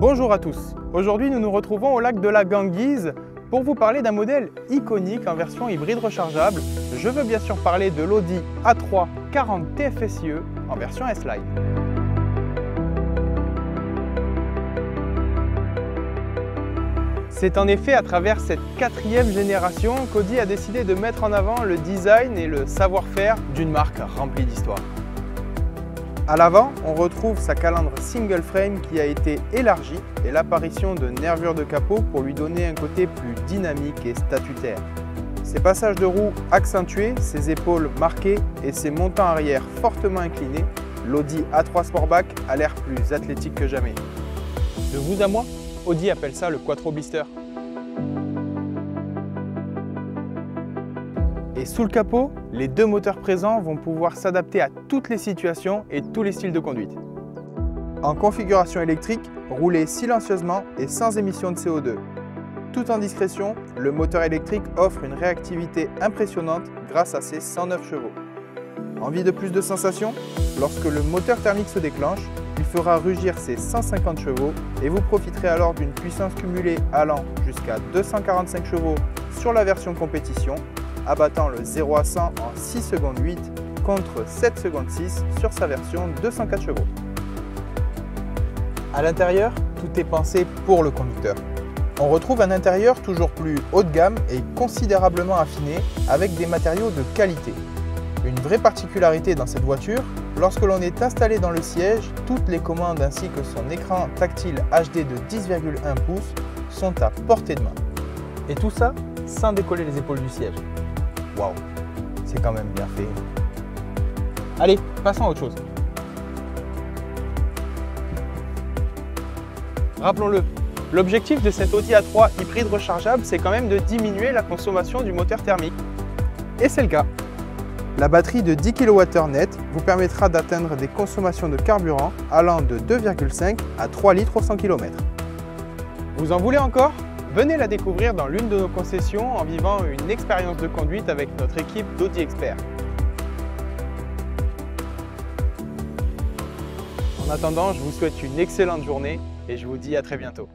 Bonjour à tous, aujourd'hui nous nous retrouvons au lac de la Ganguise pour vous parler d'un modèle iconique en version hybride rechargeable. Je veux bien sûr parler de l'Audi A3 40 TFSIe en version S-Line. C'est en effet à travers cette quatrième génération qu'Audi a décidé de mettre en avant le design et le savoir-faire d'une marque remplie d'histoire. À l'avant, on retrouve sa calandre single frame qui a été élargie et l'apparition de nervures de capot pour lui donner un côté plus dynamique et statutaire. Ses passages de roues accentués, ses épaules marquées et ses montants arrière fortement inclinés, l'Audi A3 Sportback a l'air plus athlétique que jamais. De vous à moi, Audi appelle ça le Quattro Blister. Et sous le capot, les deux moteurs présents vont pouvoir s'adapter à toutes les situations et tous les styles de conduite. En configuration électrique, rouler silencieusement et sans émission de CO2. Tout en discrétion, le moteur électrique offre une réactivité impressionnante grâce à ses 109 chevaux. Envie de plus de sensations? Lorsque le moteur thermique se déclenche, il fera rugir ses 150 chevaux et vous profiterez alors d'une puissance cumulée allant jusqu'à 245 chevaux sur la version compétition, abattant le 0 à 100 en 6 secondes 8 contre 7 secondes 6 sur sa version 204 chevaux. À l'intérieur, tout est pensé pour le conducteur. On retrouve un intérieur toujours plus haut de gamme et considérablement affiné avec des matériaux de qualité. Une vraie particularité dans cette voiture, lorsque l'on est installé dans le siège, toutes les commandes ainsi que son écran tactile HD de 10,1 pouces sont à portée de main. Et tout ça sans décoller les épaules du siège. Waouh, c'est quand même bien fait. Allez, passons à autre chose. Rappelons-le, l'objectif de cette Audi A3 hybride rechargeable, c'est quand même de diminuer la consommation du moteur thermique. Et c'est le cas. La batterie de 10 kWh net vous permettra d'atteindre des consommations de carburant allant de 2,5 à 3 litres au 100 km. Vous en voulez encore? Venez la découvrir dans l'une de nos concessions en vivant une expérience de conduite avec notre équipe d'Audi Experts. En attendant, je vous souhaite une excellente journée et je vous dis à très bientôt.